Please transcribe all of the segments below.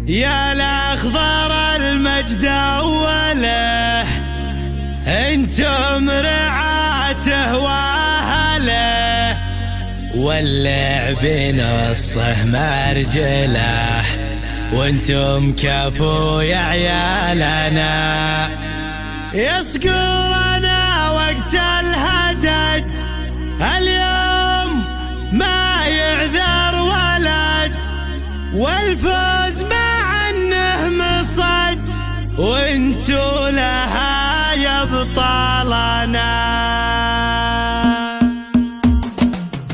يا الأخضر المجد أوله، انتم رعاته واهله، واللعب نصه مرجله، وانتم كفو يا عيالنا. يصقرنا وقت الهدد، اليوم ما يعذر ولد، والفوز مع انه مصد، وانتو لها يا بطالنا.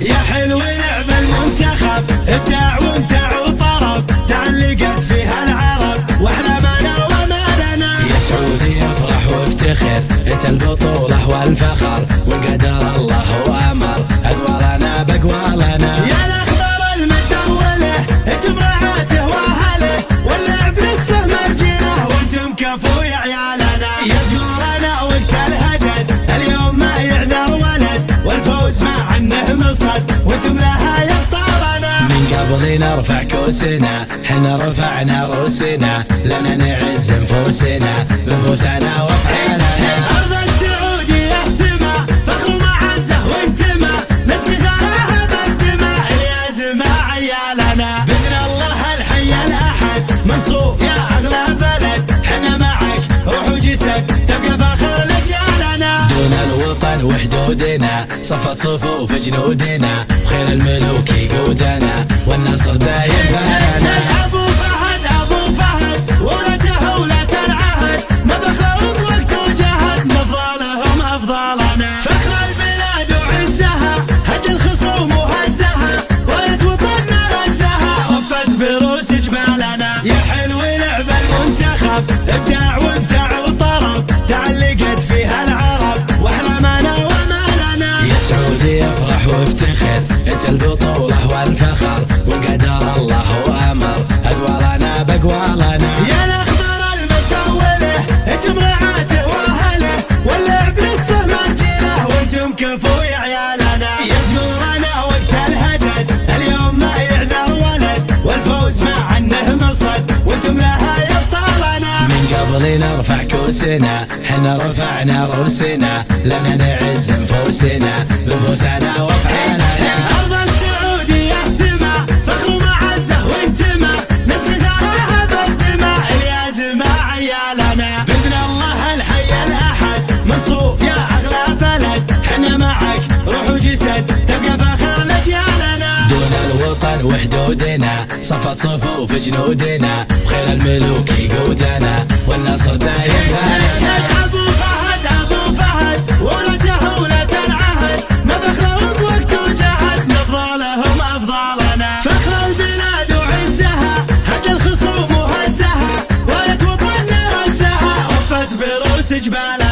يا حلو لعب المنتخب، ابداع وامتع وطرب، تعلقت فيها العرب واحلامنا ومالنا. يا سعودي افرح وافتخر، انت البطولة والفخر، وان قدر الله وامر اقوالنا باقوالنا. يا الاخضر المدوله، انتم رعاته واهله، واللعب نصه مرجله، وانتم كفو يا عيالنا. يصقرنا وقت الهدد، اليوم ما يعذر ولد، والفوز مع انه مصد، وانتم لها يا بطالنا. من قبل نرفع كوسنا، حنا رفعنا روسنا، لنا نعز نفوسنا بنفوسنا وافعالنا. ارض السعودي يحسمه، فخر ومعزه وانتمه، نسقي ثراها بالدماء، يا زما عيالنا. باذن الله الحي الاحد، منصور يا اغلى بلد، حنا معك روح وجسد، تبقى فخر لاجيالنا. دون الوطن وحدودنا، صفت صفوف جنودنا، بخير الملوك يقودنا، والنصر دايم لنا. ابو فهد ابو فهد، ولته ولة العهد، ما بخلهم وقت وجهد، نفضالهم افضالنا. فخر البلاد وعزها، هد الخصوم وهزها، ولد وطننا رزها، وفت بروس جبالنا. يا حلو لعب المنتخب، ابداع وامتع وطرب، تعلقت فيها العرب واحلامنا ومالنا. يا سعودي افرح وافتخر، انت البطولة والفخر، وان قدر الله وامر اقوالنا باقوالنا. يا الاخضر المطوله، انتم رعاته واهله، واللعب نصه مرجله، وانتم كفو يا عيالنا. يصقرنا وقت الهدد، اليوم ما يعذر ولد، والفوز مع انه مصد، وانتم لها يا بطالنا. من قبل نرفع كوسنا، حنا رفعنا روسنا، لنا نعز نفوسنا بنفوسنا وافعالنا. ارض السعودي يحسمه، فخر ومعزه وانتمه، نسقي ثراها بالدماء، يا زما عيالنا. باذن الله الحي الاحد، منصور يا اغلى بلد، حنا معك روح وجسد، تبقى فخر لاجيالنا. دون الوطن وحدودنا، صفت صفوف جنودنا، بخير الملوك يقودنا، والنصر دايم لنا. ابو فهد ابو فهد، ولته ولة العهد، ما بخلهم وقت وجهد، نفضالهم افضالنا. فخر البلاد وعزها، هد الخصوم وهزها، ولد وطننا رزها، وفت بروس جبالنا.